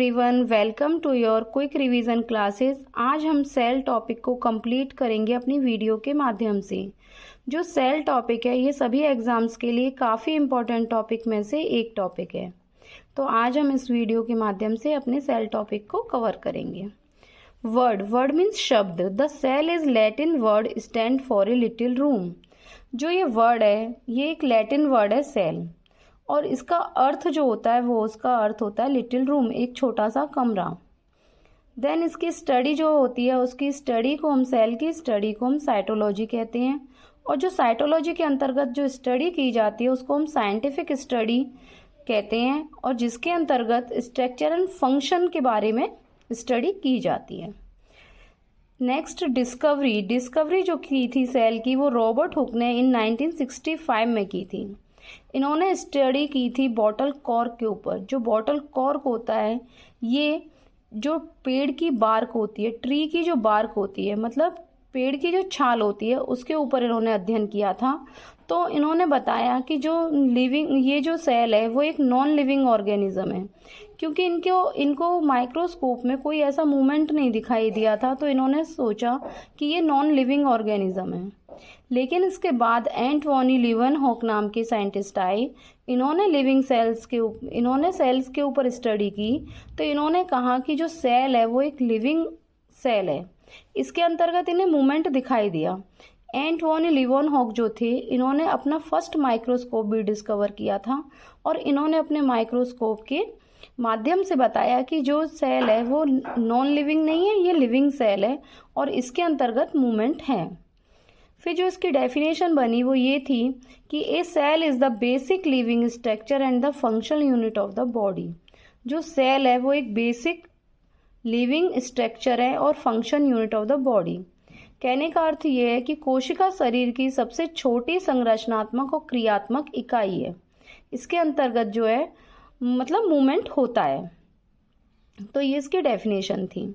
Everyone, welcome to your quick revision classes. आज हम cell topic को कंप्लीट करेंगे अपनी वीडियो के माध्यम से। जो सेल टॉपिक है ये सभी एग्जाम्स के लिए काफ़ी इम्पोर्टेंट टॉपिक में से एक टॉपिक है। तो आज हम इस वीडियो के माध्यम से अपने सेल टॉपिक को कवर करेंगे। वर्ड मीन्स शब्द। The cell is Latin word stand for a little room. जो ये वर्ड है ये एक लैटिन वर्ड है सेल, और इसका अर्थ जो होता है वो उसका अर्थ होता है लिटिल रूम, एक छोटा सा कमरा। देन इसकी स्टडी जो होती है उसकी स्टडी को हम सेल की स्टडी को हम साइटोलॉजी कहते हैं, और जो साइटोलॉजी के अंतर्गत जो स्टडी की जाती है उसको हम साइंटिफिक स्टडी कहते हैं, और जिसके अंतर्गत स्ट्रक्चर एंड फंक्शन के बारे में स्टडी की जाती है। नेक्स्ट डिस्कवरी जो की थी सेल की वो रॉबर्ट हुक ने इन 1965 में की थी। इन्होंने स्टडी की थी बॉटल कॉर्क के ऊपर। जो बॉटल कॉर्क होता है ये जो पेड़ की बार्क होती है, ट्री की जो बार्क होती है, मतलब पेड़ की जो छाल होती है उसके ऊपर इन्होंने अध्ययन किया था। तो इन्होंने बताया कि जो ये जो सेल है वो एक नॉन लिविंग ऑर्गेनिज्म है, क्योंकि इनको माइक्रोस्कोप में कोई ऐसा मूवमेंट नहीं दिखाई दिया था, तो इन्होंने सोचा कि ये नॉन लिविंग ऑर्गेनिज्म है। लेकिन इसके बाद एंटोनी लीवनहॉक नाम के साइंटिस्ट आए, इन्होंने सेल्स के ऊपर स्टडी की। तो इन्होंने कहा कि जो सेल है वो एक लिविंग सेल है, इसके अंतर्गत इन्हें मूवमेंट दिखाई दिया। एंटोनी लीवनहॉक जो थे इन्होंने अपना फर्स्ट माइक्रोस्कोप भी डिस्कवर किया था, और इन्होंने अपने माइक्रोस्कोप के माध्यम से बताया कि जो सेल है वो नॉन लिविंग नहीं है, ये लिविंग सेल है और इसके अंतर्गत मूवमेंट है। फिर जो इसकी डेफिनेशन बनी वो ये थी कि a cell is the basic living structure and the functional unit of the body. जो सेल है वो एक बेसिक लिविंग स्ट्रक्चर है और function unit of the body. कहने का अर्थ ये है कि कोशिका शरीर की सबसे छोटी संरचनात्मक और क्रियात्मक इकाई है, इसके अंतर्गत जो है मतलब मूवमेंट होता है। तो ये इसकी डेफिनेशन थी।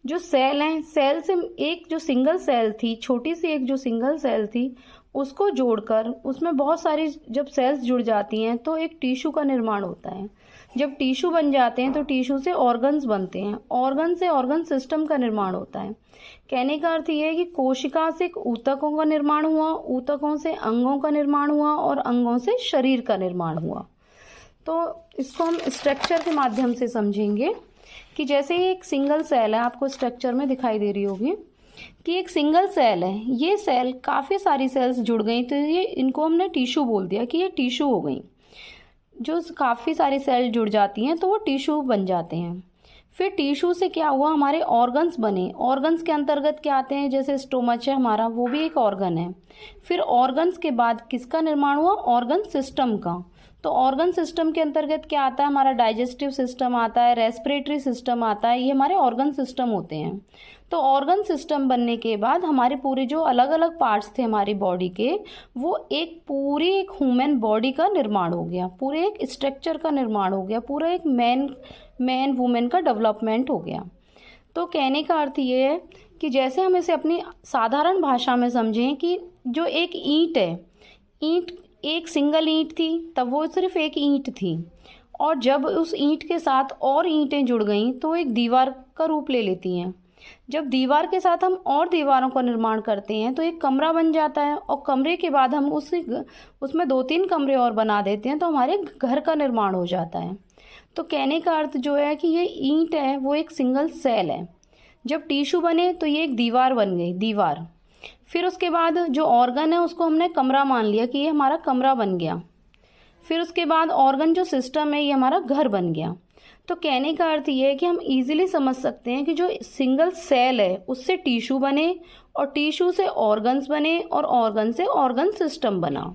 जो सेल है, सेल से एक जो सिंगल सेल थी, छोटी सी एक जो सिंगल सेल थी, उसको जोड़कर उसमें बहुत सारी जब सेल्स जुड़ जाती हैं तो एक टिश्यू का निर्माण होता है। जब टिश्यू बन जाते हैं तो टिश्यू से ऑर्गन्स बनते हैं, ऑर्गन से ऑर्गन सिस्टम का निर्माण होता है। कहने का अर्थ ये है कि कोशिका से ऊतकों का निर्माण हुआ, ऊतकों से अंगों का निर्माण हुआ और अंगों से शरीर का निर्माण हुआ। तो इसको हम स्ट्रक्चर के माध्यम से समझेंगे कि जैसे एक सिंगल सेल है, आपको स्ट्रक्चर में दिखाई दे रही होगी कि एक सिंगल सेल है, ये सेल काफ़ी सारी सेल्स जुड़ गई तो ये इनको हमने टिश्यू बोल दिया कि ये टिश्यू हो गई। जो काफ़ी सारी सेल जुड़ जाती हैं तो वो टिश्यू बन जाते हैं। फिर टिश्यू से क्या हुआ, हमारे ऑर्गन्स बने। ऑर्गन्स के अंतर्गत क्या आते हैं, जैसे स्टोमच है हमारा, वो भी एक ऑर्गन है। फिर ऑर्गन्स के बाद किसका निर्माण हुआ, ऑर्गन सिस्टम का। तो ऑर्गन सिस्टम के अंतर्गत क्या आता है, हमारा डाइजेस्टिव सिस्टम आता है, रेस्पिरेटरी सिस्टम आता है, ये हमारे ऑर्गन सिस्टम होते हैं। तो ऑर्गन सिस्टम बनने के बाद हमारे पूरे जो अलग अलग पार्ट्स थे हमारी बॉडी के, वो एक ह्यूमन बॉडी का निर्माण हो गया, पूरे एक स्ट्रक्चर का निर्माण हो गया, पूरा एक मैन वुमेन का डेवलपमेंट हो गया। तो कहने का अर्थ ये है कि जैसे हम इसे अपनी साधारण भाषा में समझें कि जो एक ईंट है, ईंट एक सिंगल ईंट थी, तब वो सिर्फ एक ईंट थी, और जब उस ईंट के साथ और ईंटें जुड़ गईं तो एक दीवार का रूप ले लेती हैं। जब दीवार के साथ हम और दीवारों का निर्माण करते हैं तो एक कमरा बन जाता है, और कमरे के बाद हम उसमें 2-3 कमरे और बना देते हैं तो हमारे घर का निर्माण हो जाता है। तो कहने का अर्थ जो है कि ये ईंट है वो एक सिंगल सेल है। जब टिश्यू बने तो ये एक दीवार बन गई, दीवार। फिर उसके बाद जो ऑर्गन है उसको हमने कमरा मान लिया कि ये हमारा कमरा बन गया। फिर उसके बाद ऑर्गन जो सिस्टम है ये हमारा घर बन गया। तो कहने का अर्थ ये है कि हम इजीली समझ सकते हैं कि जो सिंगल सेल है उससे टिश्यू बने, और टिश्यू से ऑर्गन्स बने, और ऑर्गन से ऑर्गन सिस्टम बना।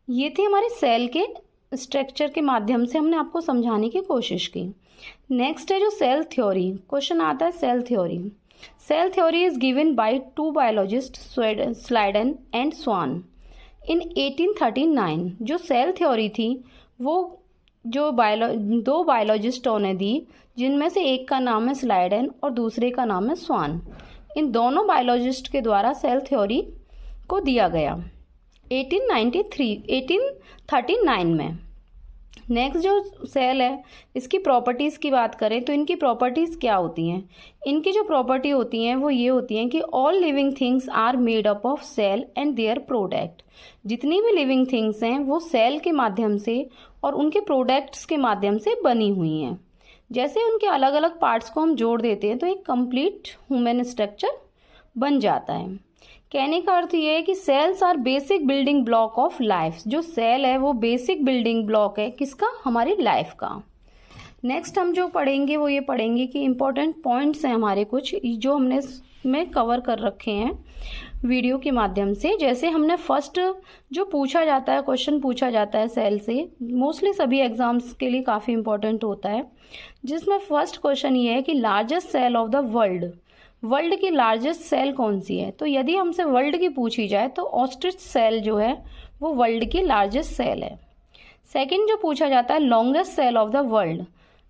ये थे हमारे सेल के स्ट्रक्चर के माध्यम से हमने आपको समझाने की कोशिश की। नेक्स्ट है जो सेल थ्योरी। क्वेश्चन आता है cell theory. Cell theory is given by two biologists, Sladen and Swan, in 1839। जो सेल थ्योरी थी वो जो दो बायोलॉजिस्टों ने दी, जिनमें से एक का नाम है स्लाइडन और दूसरे का नाम है स्वान। इन दोनों बायोलॉजिस्ट के द्वारा सेल थ्योरी को दिया गया 1839 में। नेक्स्ट जो सेल है इसकी प्रॉपर्टीज़ की बात करें तो इनकी प्रॉपर्टीज़ क्या होती हैं। इनकी जो प्रॉपर्टी होती हैं वो ये होती हैं कि all living things are made up of cell and their product. जितनी भी लिविंग थिंग्स हैं वो सेल के माध्यम से और उनके प्रोडक्ट्स के माध्यम से बनी हुई हैं। जैसे उनके अलग अलग पार्ट्स को हम जोड़ देते हैं तो एक कंप्लीट ह्यूमन स्ट्रक्चर बन जाता है। कहने का अर्थ ये है कि cells are basic building block of life. जो सेल है वो बेसिक बिल्डिंग ब्लॉक है किसका, हमारी लाइफ का। नेक्स्ट हम जो पढ़ेंगे वो ये पढ़ेंगे कि इम्पोर्टेंट पॉइंट्स हैं हमारे कुछ जो हमने में कवर कर रखे हैं वीडियो के माध्यम से। जैसे हमने फर्स्ट जो पूछा जाता है, क्वेश्चन पूछा जाता है सेल से, मोस्टली सभी एग्जाम्स के लिए काफ़ी इंपॉर्टेंट होता है, जिसमें फर्स्ट क्वेश्चन ये है कि largest cell of the world की लार्जेस्ट सेल कौन सी है। तो यदि हमसे वर्ल्ड की पूछी जाए तो ऑस्ट्रिच सेल जो है वो वर्ल्ड की लार्जेस्ट सेल है। सेकंड जो पूछा जाता है longest cell of the world,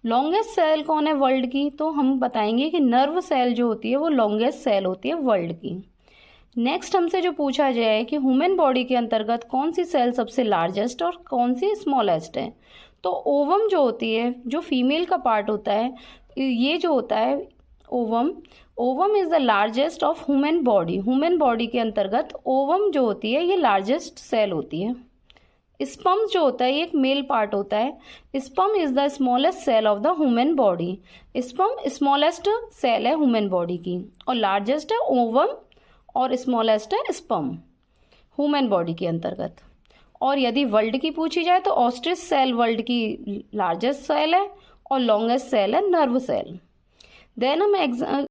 longest cell कौन है वर्ल्ड की, तो हम बताएंगे कि नर्व सेल जो होती है वो लॉन्गेस्ट सेल होती है वर्ल्ड की। नेक्स्ट हमसे जो पूछा जाए कि ह्यूमन बॉडी के अंतर्गत कौन सी सेल सबसे लार्जेस्ट और कौन सी स्मॉलेस्ट है, तो ओवम जो होती है, जो फीमेल का पार्ट होता है, ये जो होता है ovum is the largest of human body के अंतर्गत ओवम जो होती है ये लार्जेस्ट सेल होती है। स्पर्म जो होता है ये एक मेल पार्ट होता है। Sperm is the smallest cell of the human body. Sperm smallest cell है ह्यूमन बॉडी की और लार्जेस्ट है ओवम और स्मॉलेस्ट है स्पर्म ह्यूमन बॉडी के अंतर्गत। और यदि वर्ल्ड की पूछी जाए तो ऑस्ट्रिच सेल वर्ल्ड की लार्जेस्ट सेल है और लॉन्गेस्ट सेल है नर्व सेल। देन हम